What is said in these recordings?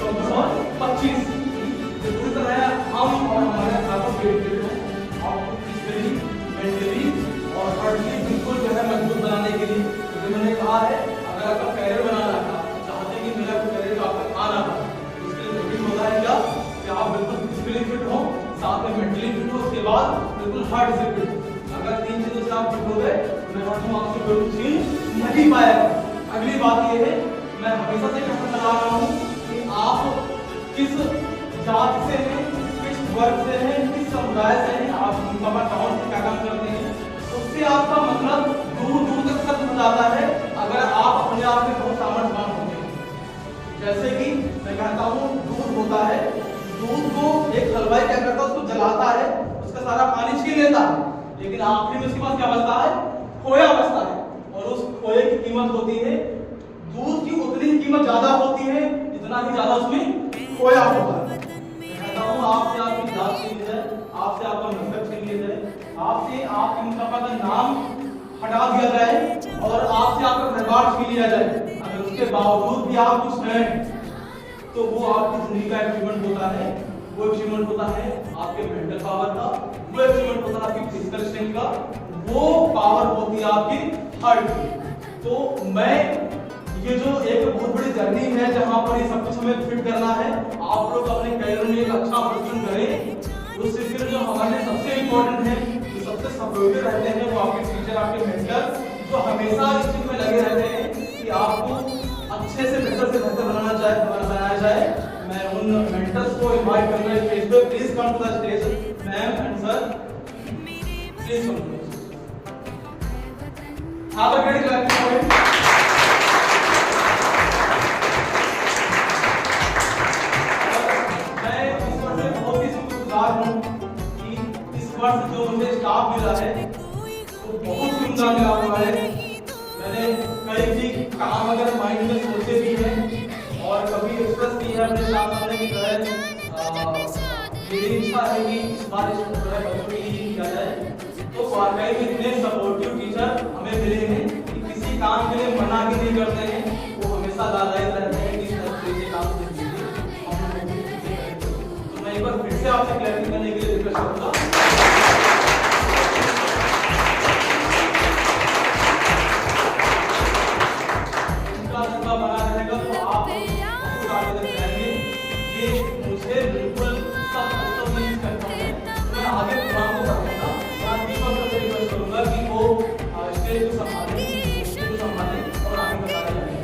24 और 25 पूरी तरह हम और हमारे अध्यापक फिजिकली, मेंटली और हर्टली बिल्कुल जो है मजबूत बनाने के लिए, जो मैंने कहा है अगर आपका कैरियर बनाना है, आप चाहते हैं कि मेरा कैरियर आपका आना है, उसके लिए जरूरी होता है क्या कि आप बिल्कुल फिजिकली फिट हो, साथ में मेंटली फिट हो, उसके बाद बिल्कुल हार्ट से फिट हो। अगर 3 चीजों से आप फिट हो गए तो मैं कहता हूं आपसे कोई चीज नहीं पाएगा। अगली बात ये है, मैं हमेशा से कहता चला रहा हूं कि आप किस जात से हैं, किस वर्ग से हैं, किस समुदाय से हैं, आप बाबा टाउन से क्या काम करते हैं, उससे आपका मतलब दूर दूर तक खत्म हो जाता है अगर आप अपने आप में बहुत सामर्थ्यवान होते हैं। जैसे कि मैं कहता हूं दूध होता है, दूध को एक हलवाई क्या करता है, उसको जलाता है, उसका सारा पानी छीन लेता है, लेकिन आखिर में उसके पास क्या बचता है, खोया बचता है। और उस खोए की कीमत होती है, दूध की उतनी ही कीमत ज्यादा होती है जितना ही ज्यादा उसमें खोया होता है। मैं कहता हूं आपसे आपकी जात छीन ली जाए, आपसे आपका मजहब छीन लिया जाए, आपसे आपके मुस्तफा का नाम हटा दिया जाए और आपसे आपका परिवार छीन लिया जाए, अगर उसके बावजूद भी आप कुछ हैं तो वो आपकी जिंदगी का अचीवमेंट होता है। वो अचीवमेंट होता है आपके मेंटल पावर का, वो अचीवमेंट होता है आपकी फिजिकल स्ट्रेंथ का, वो पावर होती है आपकी हार्ट की। तो मैं ये जो एक बहुत बड़ी जर्नी है जहां पर ये सब कुछ हमें फिट करना है, आप लोग अपने कैरियर में एक अच्छा प्रदर्शन करें। उस सिलसिले में जो हमारे सबसे इंपॉर्टेंट है, जो सबसे सपोर्टिव रहते हैं, वो आपके टीचर, आपके मेंटर, जो हमेशा इस चीज में लगे रहते हैं कि आपको अच्छे से बेहतर बनाया जाए। मैं उन मेंटर्स को इनवाइट करूंगा स्टेज पे, please come to the stage ma'am and sir, please come. आप अगर क्लास में मैं इस वर्ष से बहुत ही शुक्रगुजार हूं कि इस वर्ष जो मुझे स्टाफ मिला है वो बहुत सुंदर मिला हुआ है। मैंने कई भी काम अगर माइंड में सोचे भी हैं और कभी एक्सप्रेस की है अपने स्टाफ वाले की तरह, मेरी इच्छा है कि इस बार इस तरह बच्चों के लिए किया जाए। तो वाकई में इतने सपोर्टिव टीचर हमें मिले हैं कि किसी काम के लिए मना भी नहीं करते हैं, वो हमेशा लालायित रहते हैं कि इस तरह से काम से कीजिए। तो मैं एक बार फिर से आपसे क्लैरिफाई करने के लिए रिक्वेस्ट करूंगा, इनका बना रहेगा तो आप बहुत आगे तक जाएंगे। ये मुझे बिल्कुल सब नहीं करता है, मैं आगे प्रोग्राम को बढ़ाऊंगा। मैं दीपक सर से रिक्वेस्ट करूंगा कि वो स्टेज को संभालें और आगे बताया जाए।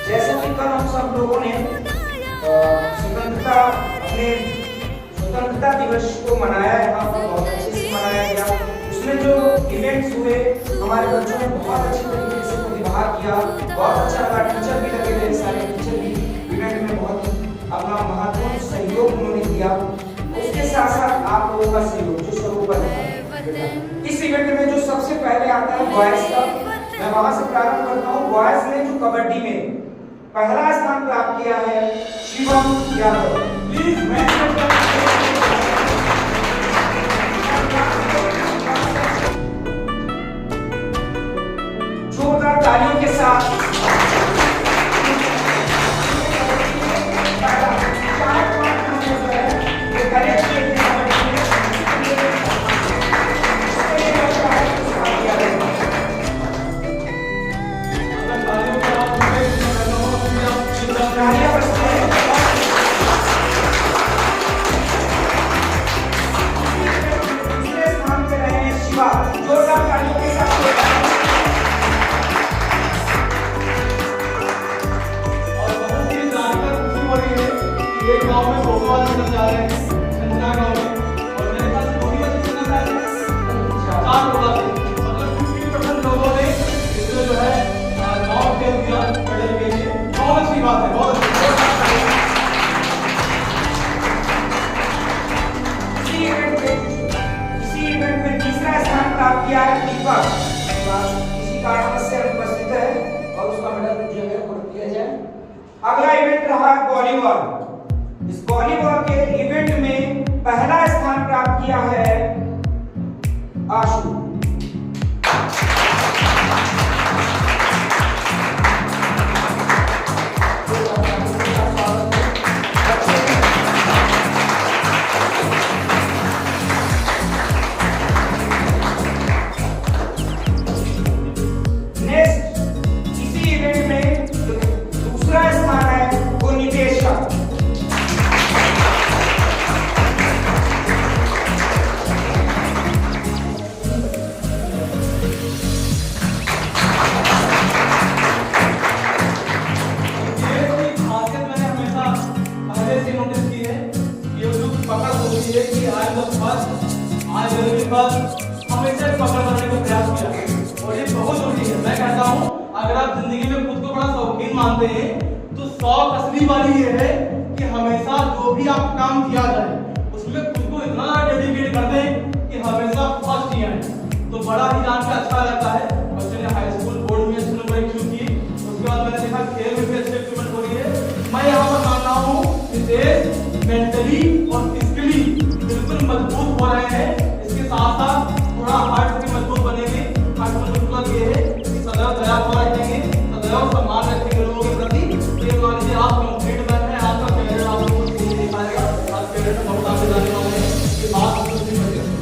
जैसे कि कल हम सब लोगों ने स्वतंत्रता दिवस को मनाया है, यहाँ पर बहुत अच्छे से मनाया गया। उसमें जो इवेंट्स हुए हमारे बच्चों ने बहुत अच्छी तरीके से प्रतिभाग किया, बहुत अच्छा लगा। टीचर भी लगे थे, सारे टीचर भी इवेंट में बहुत अपना महत्वपूर्ण सहयोग उन्होंने किया। उसके साथ साथ आप लोगों का सहयोग जो स्वरूपन है। इस इवेंट में जो सबसे पहले आता है बॉयज का, मैं वहां से प्रारंभ करता हूँ। बॉयज ने जो कबड्डी में पहला स्थान प्राप्त किया है शिवम यादव। प्लीज जोरदार तालियों के साथ अगला इवेंट रहा वॉलीबॉल। इस वॉलीबॉल के इवेंट में पहला स्थान प्राप्त किया है आशु। स्वागत ये कि I am the first, I will be first, हमेशा पकड़ बनाने का प्रयास किया और ये बहुत जरूरी है। मैं कहता हूँ अगर आप जिंदगी में खुद को बड़ा शौकीन मानते हैं तो शौक असली वाली ये है कि हमेशा जो भी आप काम किया जाए उसमें खुद को इतना डेडिकेट कर दें कि हमेशा फर्स्ट ही आए। तो बड़ा ही जान के अच्छा लगता है। बच्चे ने हाई स्कूल बोर्ड में अच्छे नंबर क्यों किए, उसके बाद मैंने देखा खेल में भी अच्छे अचीवमेंट हो रही है। मैं यहाँ पर मान रहा हूँ कि देश मेंटली और फिजिकली बिल्कुल मजबूत हो रहे हैं। इसके साथ साथ थोड़ा हार्ट भी मजबूत बनेंगे। हार्ट में मतलब ये है कि सदैव दया भाव रखेंगे, सदैव सम्मान रखेंगे लोगों के प्रति। ये मान लीजिए आप कंप्लीट मैन है, आपका कैरियर आपको कुछ नहीं दिखाएगा, आप कैरियर में बहुत आगे जाने वाले हैं, ये बात कुछ नहीं बचेगी।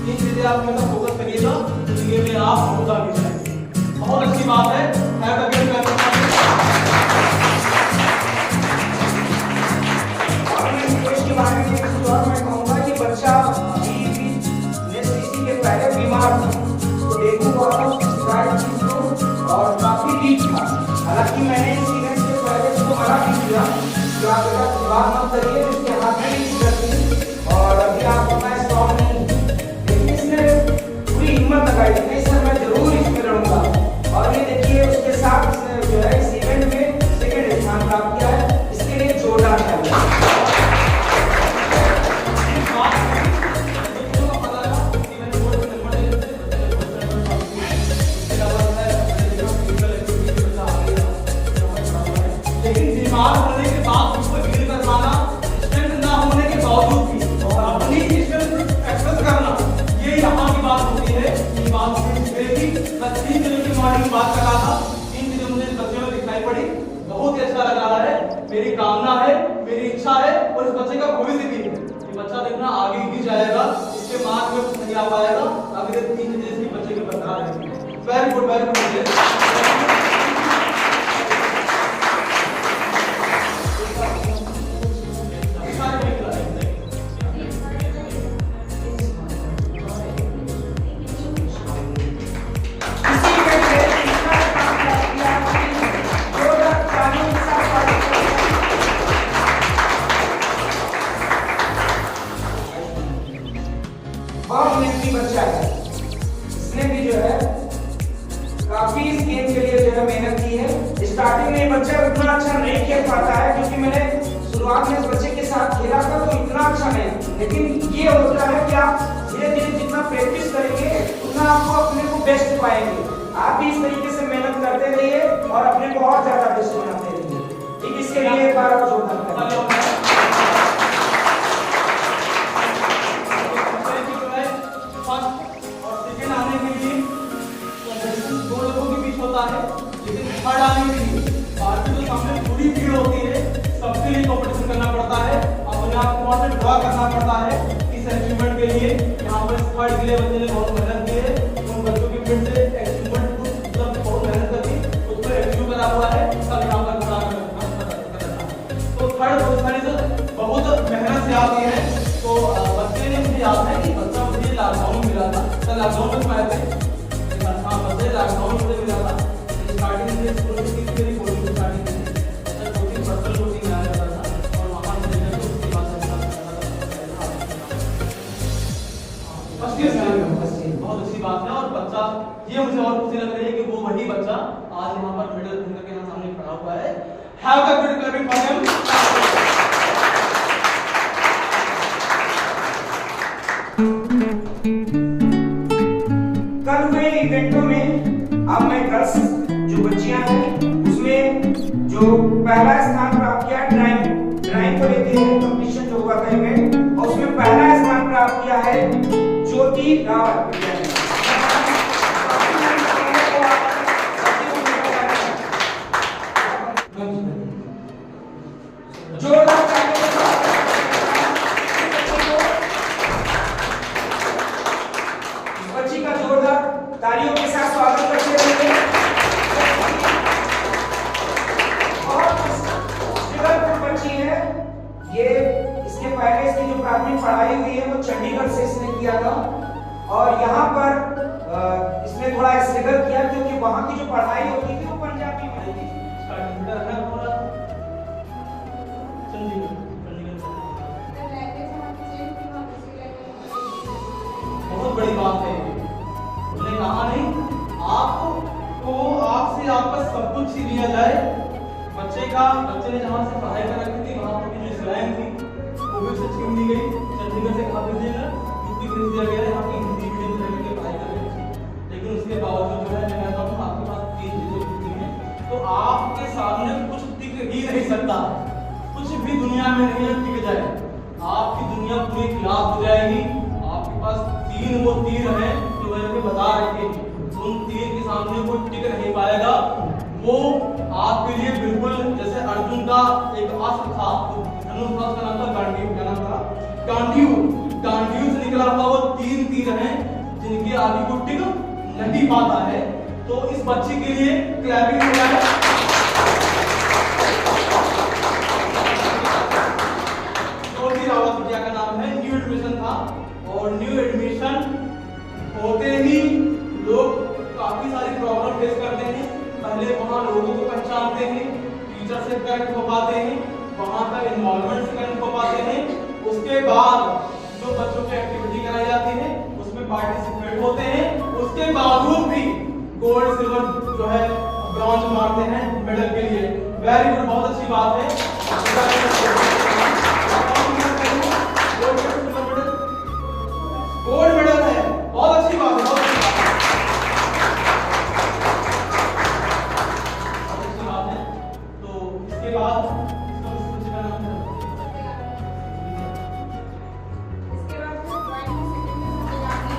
इन चीजें आप मेरा फोकस करिएगा, जिंदगी में आप बहुत आगे जाएंगे। बहुत अच्छी बात है। हैव अ ग्रेट बारे में कुछ और मैं कहूँगा कि बच्चा अभी भी इसी के पहले बीमार था, तो डेंगू और काफी वीक था। हालांकि मैंने इस इवेंट से पहले उसको मना भी किया कि आप बेटा बात मत करिए, उसके हाथ में भी करती और अभी आप अपना स्ट्रॉन्ग नहीं, लेकिन इसने पूरी हिम्मत लगाई कि नहीं सर मैं जरूर इसमें लड़ूंगा। और ये देखिए उसके साथ इसने जो है इस इवेंट में सेकंड स्थान प्राप्त किया है। इसके लिए जोरदार तालियां। बीमार होने के बाद उसको डील कर पाना, स्ट्रेंथ ना होने के बावजूद भी और अपनी स्ट्रेंथ एक्सेस करना, ये यहाँ की बात होती है। ये बात मेरी 3 दिनों की मॉर्निंग बात कर रहा था, 3 चीजें मुझे इस बच्चे में दिखाई पड़ी, बहुत ही अच्छा लग रहा है। मेरी कामना है, मेरी इच्छा है और इस बच्चे का भविष्य भी है। ये बच्चा देखना आगे ही जाएगा, इसके मार्क में कुछ नहीं आ पाएगा अगर ये 3 चीजें इसके बच्चे के बरकरार रहेंगी। Very good, very good. बच्चा है, इसने भी जो है काफी इस गेम के लिए जो है मेहनत की है। स्टार्टिंग में बच्चा उतना अच्छा नहीं खेल पाता है, क्योंकि मैंने शुरुआत में इस बच्चे के साथ खेला था तो इतना अच्छा नहीं, लेकिन ये होता है कि आप धीरे धीरे जितना प्रैक्टिस करेंगे उतना आपको अपने को बेस्ट पाएंगे। आप भी इस तरीके से मेहनत करते रहिए और अपने को और ज्यादा बेस्ट बनाते रहिए। ठीक, इसके लिए एक बार जोरदार है। लेकिन थर्ड आने के लिए बाकी जो सामने पूरी भीड़ होती है, सबके लिए कंपटीशन करना पड़ता है, अपने आप को वहां से ड्रॉ करना पड़ता है इस अचीवमेंट के लिए। यहाँ पर थर्ड के लिए बच्चे ने बहुत मेहनत की है, उन बच्चों की फिर से अचीवमेंट को मतलब बहुत मेहनत करके उस पर अचीव करा हुआ है, सब यहाँ पर तो थर्ड पोजीशन बहुत मेहनत से आती है। तो बच्चे ने मुझे याद है कि बच्चा मुझे लॉकडाउन में मिला था, लॉकडाउन में आए थे, बच्चे लॉकडाउन में मिला था। स्टार्टिंग से स्कूल में मेरी कोचिंग स्टार्टिंग से कोचिंग पर्सनल कोचिंग आया जाता था और वहाँ से लेकर तो उसके बाद बहुत अच्छी बात है। और बच्चा ये मुझे और खुशी लग रही है कि वो वही बच्चा आज यहाँ पर मेडल ढूंढ करके यहाँ सामने खड़ा हुआ है। Have a good clubbing for him. कल हुए इवेंटों में अब मैं गर्ल्स जो बच्चियां हैं उसमें जो पहला स्थान प्राप्त किया ड्राइंग को लेकर कंपटीशन जो हुआ था इवेंट, और उसमें पहला स्थान प्राप्त किया है ज्योति रावत। बच्ची का जोरदार तालियों के साथ स्वागत करते रहिए। और बच्ची है ये, इसके पहले इसकी जो प्राथमिक पढ़ाई हुई है वो चंडीगढ़ से इसने किया था, और यहाँ पर इसने थोड़ा स्ट्रगल किया क्योंकि वहाँ की जो पढ़ाई होती थी वो पंजाबी में थी। चंडीगढ़ से कहाँ भेज दिया गया, यूपी भेज दिया गया है, आपकी हिंदी मीडियम से लेकर पढ़ाई कर रहे हैं। लेकिन उसके बावजूद जो है मैं कहता हूँ आपके पास 3 चीजें होती हैं, तो आपके सामने कुछ टिक ही नहीं सकता, कुछ भी दुनिया में नहीं टिक जाए, आपकी दुनिया पूरी खिलाफ हो जाएगी। आपके पास 3 वो तीर हैं जो मैंने बता रखे हैं, उन तीर के सामने कोई टिक नहीं पाएगा। वो आपके लिए बिल्कुल जैसे अर्जुन का एक अस्त्र था, धनुष था, उसका नाम था गांडीव, क्या नाम था? गांडीव। गांडीव से निकला हुआ वो 3 तीर हैं जिनके आगे को टिक नहीं पाता है। तो इस बच्चे के लिए क्लैपिंग हो जाए। ज्योति रावत भैया का नाम है, न्यू एडमिशन था, और न्यू एडमिशन होते ही लोग काफी सारी प्रॉब्लम फेस करते हैं। पहले वहाँ लोगों को पहचानते हैं, टीचर से कनेक्ट हो पाते हैं, वहाँ का इन्वॉल्वमेंट से कनेक्ट हो पाते हैं। उसके बाद जो बच्चों की एक्टिविटी कराई जाती है उसमें पार्टिसिपेट होते हैं। उसके बावजूद भी गोल्ड सिल्वर जो है ब्रॉन्ज मारते हैं मेडल के लिए। वेरी गुड, बहुत अच्छी बात है। गोल्ड मेडल है, बहुत अच्छी बात है, बहुत अच्छी बात है, बहुत अच्छी बात है। तो इसके बाद इसका बच्चे का नाम है, इसके बाद वो ड्राइंग में सेकंड में जाएंगे।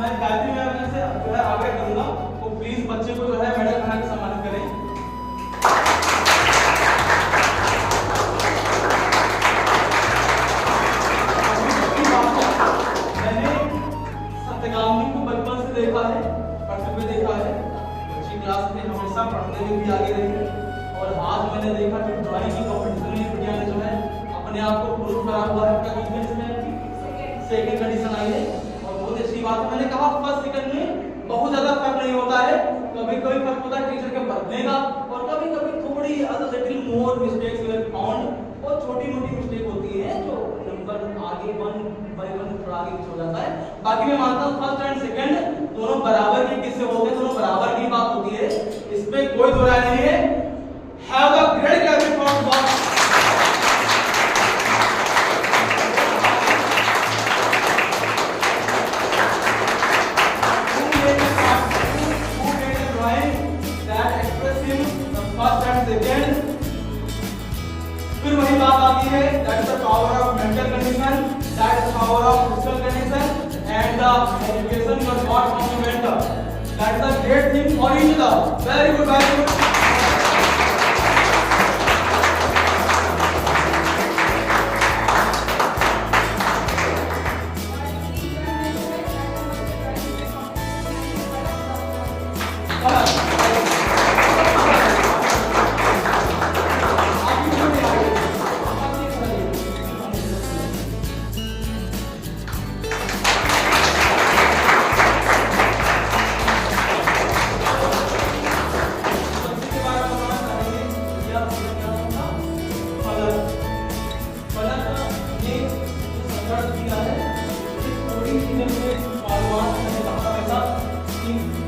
मैं गायत्री मैम से जो है आगे करूंगा, तो प्लीज बच्चे को जो है मेडल बना के सम्मानित करें। मैंने सत्यगामिनी को बचपन से देखा है, पढ़ते हुए देखा है, अच्छी क्लास में हमेशा पढ़ने में भी आगे रही है। और आज मैंने देखा कि ड्राइंग की कंपटीशन में बिटिया ने जो है अपने आप को प्रूव करा हुआ है। क्या कंपटीशन में सेकंड कंडीशन आई है, और बहुत अच्छी बात है। मैंने कहा फर्स्ट सेकंड में बहुत ज्यादा फर्क नहीं होता है, कभी कभी फर्क होता है टीचर के बदलने का, और कभी कभी थोड़ी little more mistakes will found, और छोटी मोटी मिस्टेक होती है जो नंबर आगे 1 by 1 थोड़ा आगे पीछे हो जाता है। बाकी मैं मानता हूँ फर्स्ट एंड सेकंड दोनों बराबर के किस्से हो गए, दोनों बराबर की बात होती है, इसमें कोई दो राय नहीं है। Have a great clapping for boss. फिर वही बात आती है, that is the power of mental condition, that is the power of physical condition, and the education you got from the mentor. That is the great thing for each other. Very good, very good.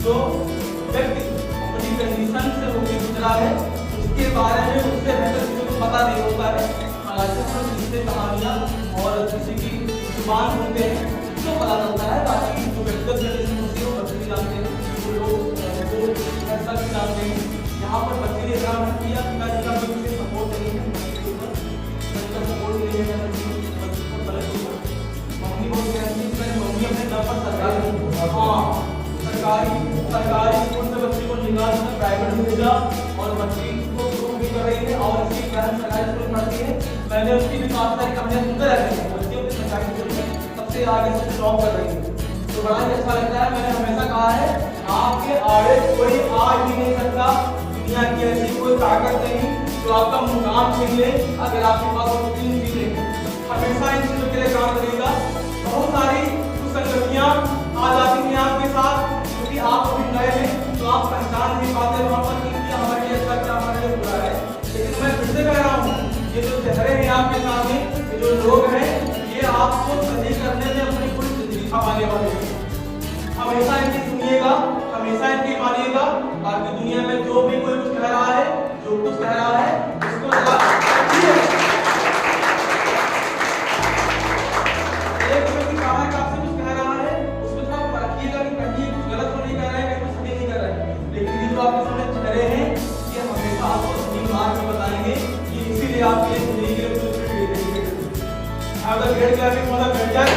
जो व्यक्ति अपनी condition से होकर गुजरा है उसके बारे में उससे बेहतर किसी को पता नहीं होता है। हालांकि हम किसी कहानियां और किसी की जुबान सुनते हैं तो पता चलता है, बाकी जो व्यक्तिगत कंडीशन होती है वो बच्चे भी जानते हैं, वो लोग वो ऐसा भी जानते हैं। यहाँ पर बच्चे ने इतना मत किया कि मैं जिसका कोई किसी सपोर्ट नहीं है, बच्चा सपोर्ट नहीं है, बच्चे को गलत होगा। मम्मी बहुत कहती है कि मम्मी अपने दम पर सरकारी स्कूल से बच्चे को निकाल कर प्राइवेट में भेजा, और बच्ची को प्रूव भी कर रही है, और उसकी बहन सरकारी स्कूल में पढ़ती है। मैंने उसकी भी काफी सारी कहानियां सुनते रहती हूँ, बच्ची अपने सरकारी स्कूल में सबसे आगे से टॉप कर रही है, तो बड़ा ही अच्छा लगता है। मैंने हमेशा कहा है आपके आगे कोई आ ही नहीं सकता, दुनिया की ऐसी कोई ताकत नहीं जो आपका मुकाम छीन ले, अगर आपके पास वो 3 चीजें। हमेशा इन चीजों के लिए काम करिएगा। बहुत सारी कुसंगतियां आ जाती हैं आपके साथ, क्योंकि आप अभी नए हैं तो आप पहचान नहीं पाते वहां पर कि हमारे लिए अच्छा क्या हमारे लिए बुरा है। लेकिन मैं फिर से कह रहा हूँ, ये जो चेहरे हैं आपके सामने, ये जो लोग हैं, ये आपको सही करने में अपनी पूरी जिंदगी खपाने वाले हैं। हमेशा इनकी सुनिएगा, हमेशा इनकी मानिएगा, बाकी दुनिया में जो भी कोई कुछ कह रहा है, जो कुछ कह रहा है उसको एक व्यक्ति कहा है कि आपसे कुछ कह रहा है, उसको थोड़ा परखिएगा कि कहीं कुछ गलत तो नहीं कर रहा है, कहीं कुछ सही नहीं कर रहा है। लेकिन ये जो आपके सामने ठहरे हैं, ये हमेशा आपको सही मार्ग में बताएंगे कि इसीलिए आपके जिंदगी के लिए कुछ भी देंगे। अगर ग्रेड क्लासिक मतलब बैठ जाए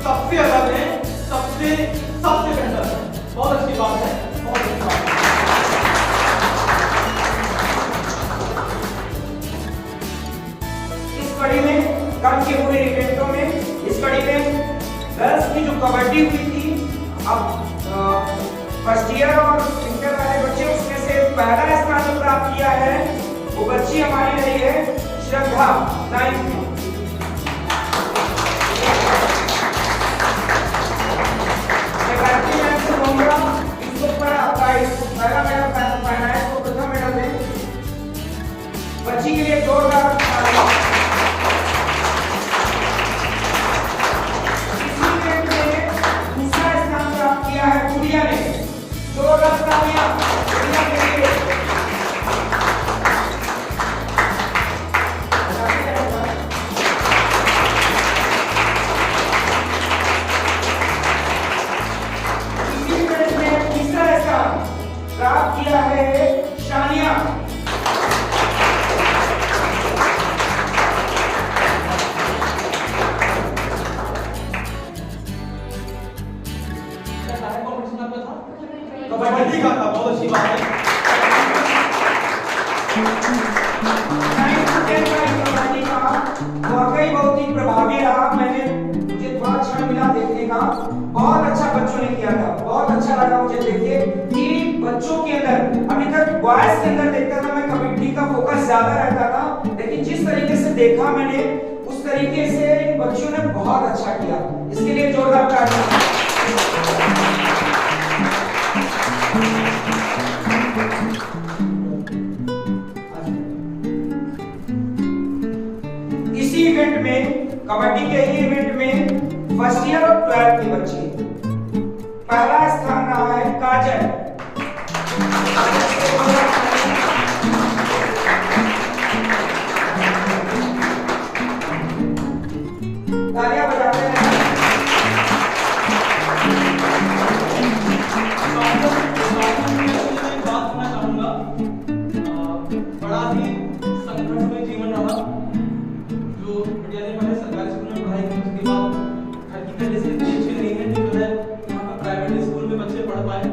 सबसे अलग है, सबसे बेहतर है। बहुत अच्छी बात है, बहुत अच्छी बात है। इस कड़ी में कल के हुए इवेंटों में, इस कड़ी में गर्ल्स की जो कबड्डी हुई थी, अब फर्स्ट ईयर और इंटर वाले बच्चे, उसमें से पहला स्थान जो प्राप्त किया है वो बच्ची हमारी रही है श्रद्धा, 9th में। पहला मेडल पहना है, तो प्रथम मेडल में बच्ची के लिए जोरदार तालियां। इसी इवेंट में दूसरा स्थान प्राप्त किया है गुड़िया ने, जोरदार तालियां गुड़िया के लिए। इसी इवेंट में तीसरा स्थान प्राप्त किया है शानिया। कबड्डी का था, बहुत अच्छी बात है। कबड्डी का वाकई बहुत ही प्रभावी रहा। मुझे थोड़ा क्षण मिला देखने का, बहुत अच्छा बच्चों ने किया था, बहुत अच्छा लगा मुझे देखिए कि बच्चों के अंदर, अभी तक बॉयज के अंदर देखता था मैं कबड्डी का फोकस ज्यादा रहता था, लेकिन जिस तरीके से देखा मैंने उस तरीके से इन बच्चों ने बहुत अच्छा किया। इसके लिए जोरदार तालियां। इसी इवेंट में, कबड्डी के ही इवेंट में फर्स्ट ईयर और 12th के बच्चे, पहला स्थान रहा है काजल। तालियां बजाते हैं। बड़ा ही संघर्षमय जीवन रहा। जो विद्यालय में सरकारी स्कूल में पढ़ाई की, उसके बाद घर की कंडीशन इतनी अच्छी नहीं है कि जो है यहाँ पर प्राइवेट स्कूल में बच्चे पढ़ पाए,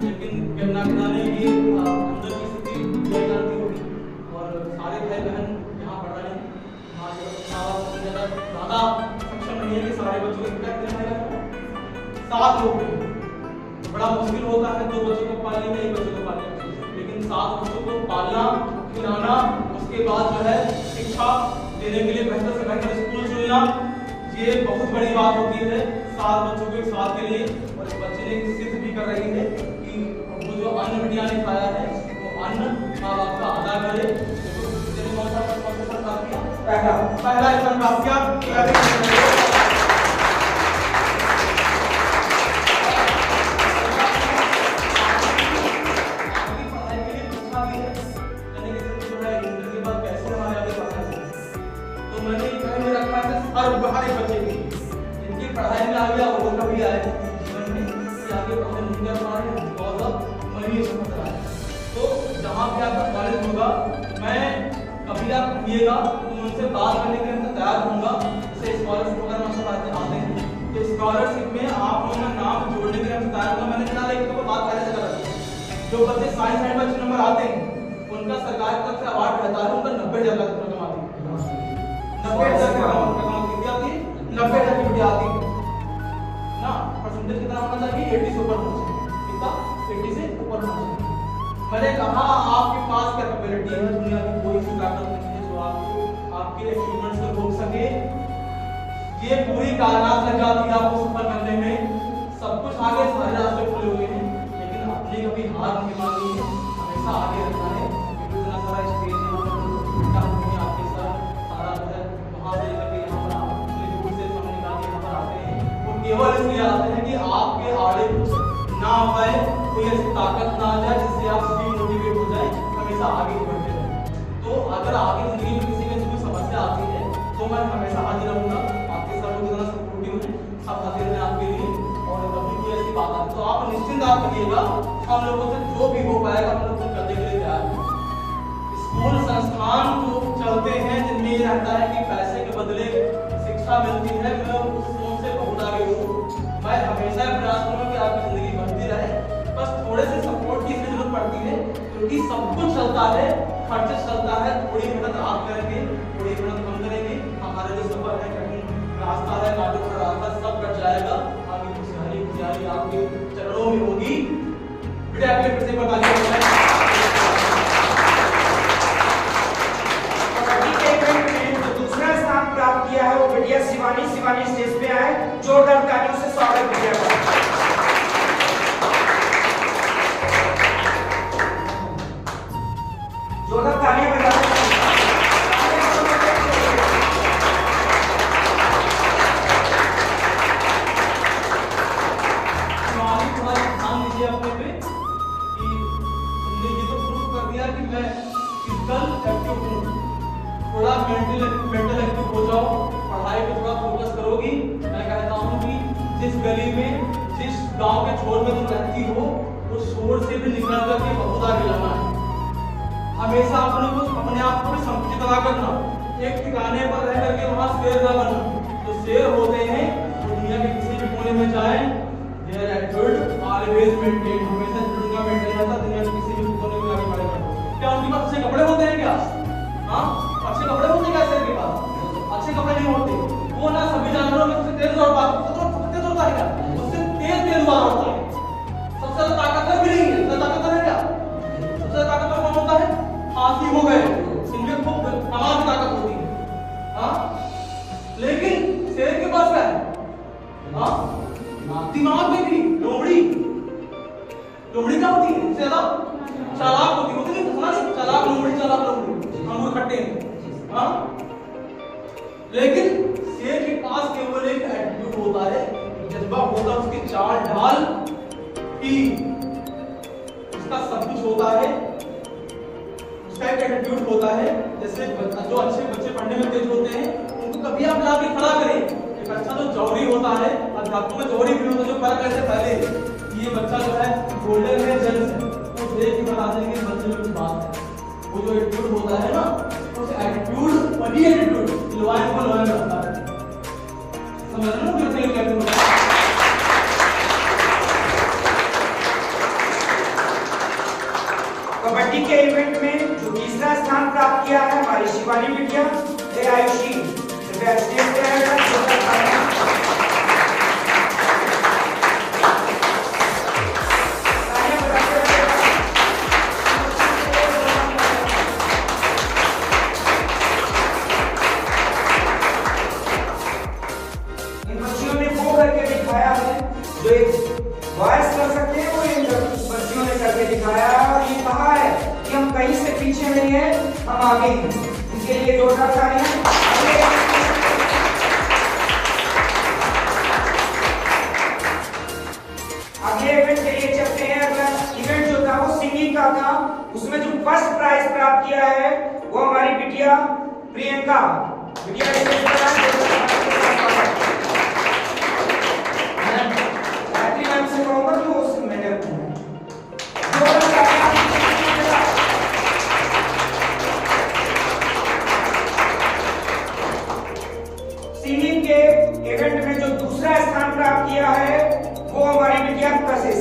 लेकिन कहना ने ये अंदर की स्थिति नहीं जानती होगी और सारे भाई बहन यहाँ पढ़ रहे हैं। ज़्यादा सक्षम नहीं है कि सारे बच्चों को क्या देना, 7 लोग हैं। बड़ा मुश्किल होता है 2 बच्चों को पालने में, 1 बच्चों को पालने में, लेकिन 7 बच्चों को पालना, खिलाना, उसके बाद जो है शिक्षा देने के लिए बेहतर से बेहतर स्कूल चुनना, ये बहुत बड़ी बात होती है 7 बच्चों को एक साथ के लिए। और इस बच्चे ने सिद्ध भी कर रही है कि वो जो अन्न बिटिया ने खाया है वो अन्न माँ बाप का अदा करे। कौन सा प्राप्त किया? पहला स्थान प्राप्त किया। हर एक बच्चे की जिनकी पढ़ाई में आ गया वो कभी आए जीवन में कि आगे पढ़ाई नहीं कर पा रहे हैं, बहुत मरीज समझ रहा है। तो जहाँ भी आपका कॉलेज होगा, मैं कभी आप घूमिएगा तो उनसे बात करने के लिए तैयार होऊंगा। जैसे स्कॉलरशिप वगैरह हम आते हैं, तो स्कॉलरशिप में आप लोगों का नाम जोड़ने के लिए तैयार होगा। मैंने कहा एक तो बात पहले से करा, जो बच्चे साइंस साइड में अच्छे नंबर आते हैं उनका सरकार की तरफ से अवार्ड रहता है, उनका 90,000 रकम आती है, 90,000 रकम 90,000 की बेटी आती है ना। परसेंटेज कितना होना चाहिए? 80 से ऊपर होना चाहिए। कितना? 80 से ऊपर होना चाहिए। मैंने कहा आपके पास कैपेबिलिटी है, दुनिया की कोई सी ताकत नहीं है जो आपके अचीवमेंट्स को रोक सके। ये पूरी कायनात लग जाती है आपको सफल करने में, सब कुछ आगे सारे रास्ते खुले हुए हैं, लेकिन अपने कभी हार नहीं माननी है, हमेशा आगे रखना है। इतना सारा स्टेज केवल इसलिए आते हैं कि आपके आड़े कुछ ना आ पाए, कोई ऐसी ताकत ना आ जाए जिससे आप डीमोटिवेट हो जाए, हमेशा आगे बढ़ते रहें। तो अगर आगे जिंदगी में किसी में कोई समस्या आती है तो मैं हमेशा हाजिर रहूंगा, आपके सब लोग इतना सपोर्टिव हैं, सब हाजिर हैं आपके लिए। और कभी कोई ऐसी बात आती तो आप निश्चिंत आप करिएगा, हम लोगों से जो भी हो पाएगा हम लोग करने के लिए तैयार हैं। स्कूल संस्थान जो चलते हैं जिनमें ये रहता है कि पैसे के बदले शिक्षा मिलती है, मैं उस सोच से बहुत आगे हूँ। मैं हमेशा प्रयास करूँगा कि आपकी जिंदगी बढ़ती रहे, बस थोड़े से सपोर्ट की इसमें जरूरत पड़ती है, क्योंकि सब कुछ चलता है, खर्च चलता है। थोड़ी मेहनत आप करेंगे, थोड़ी मेहनत हम करेंगे, हमारा जो सफर है कहीं रास्ता है कांटे का रास्ता सब कट जाएगा, आगे खुशहाली खुशहाली आपके चरणों में होगी। बेटा आपके फिर से बता दिया प्राप्त किया है वो बिटिया शिवानी स्टेज पे आए, जोरदार तालियों से स्वागत किया जाए। जोरदार तालियां बजाते हैं। शिवानी थोड़ा ध्यान दीजिए अपने पे कि हमने ये तो प्रूव कर दिया कि मैं फिजिकल एक्टिव हूँ, थोड़ा मेंटल एक्टिव हो जाओ, पढ़ाई पे थोड़ा फोकस करोगी। मैं कहता हूँ कि जिस गली में जिस गांव के छोर में तुम रहती हो उस शोर से भी निकल करके बहुत आगे जाना है। हमेशा अपने आप को भी संकुचित ना करना, एक ठिकाने पर रह करके वहाँ शेर ना बनना। जो शेर होते हैं वो दुनिया के किसी भी कोने में जाए देयर एटीट्यूड ऑलवेज मेंटेन, हमेशा उनका मेंटेन रहता, दुनिया के किसी भी कोने में आगे बढ़ेगा। क्या उनके पास अच्छे कपड़े होते हैं क्या? हाँ, अच्छे कपड़े होते क्या शेर के पास? अच्छे कपड़े नहीं होते। वो ना सभी जानवरों में सबसे तेज दौड़ता है, उससे तेज दौड़ता है, सबसे ज्यादा ताकतवर भी नहीं है, सबसे ताकतवर है क्या? सबसे ज्यादा ताकतवर कौन होता है? हाथी हो गए, इनमें खूब कमाल की ताकत होती है। हाँ, लेकिन शेर के पास क्या है? हाँ, दिमाग में भी लोमड़ी क्या होती है? ज्यादा चालाक होती है, नहीं चालाक लोमड़ी अंगूर खट्टे हैं। हाँ, लेकिन शेर के पास केवल एक एटीट्यूड होता है, जज्बा होता है, उसकी चाल ढाल की उसका सब कुछ होता है, उसका एक एटीट्यूड होता है। जैसे जो अच्छे बच्चे पढ़ने में तेज होते हैं उनको कभी आप लाके खड़ा करें, एक अच्छा जो जौहरी होता है, अध्यात्म में जौहरी भी होता है, जो फर्क ऐसे पहले ये बच्चा जो है गोल्डन है जन्म से, तो देख के बता देंगे कि बच्चे में कुछ बात है। वो जो एटीट्यूड होता है ना, उस एटीट्यूड वही एटीट्यूड लॉयल को लॉयल रखता है। समझ रहे हो कैसे कहते हैं? कबड्डी के इवेंट में जो तीसरा स्थान प्राप्त किया है हमारी शिवानी बिटिया आयुषी, स्टेज पे आएगा। जो एक वॉइस कर सकते हैं वो इन बच्चियों ने करके दिखाया और ये कहा है कि हम कहीं से पीछे नहीं है, हम आगे हैं। इनके लिए जोरदार तालियां। अगले इवेंट के लिए चलते हैं। अगला इवेंट जो था वो सिंगिंग का था, उसमें जो फर्स्ट प्राइज प्राप्त किया है वो हमारी बिटिया प्रियंका। से कहूंगा जो उस मैंने सिंगिंग के इवेंट में जो दूसरा स्थान प्राप्त किया है वो हमारी बिटिया कशिश।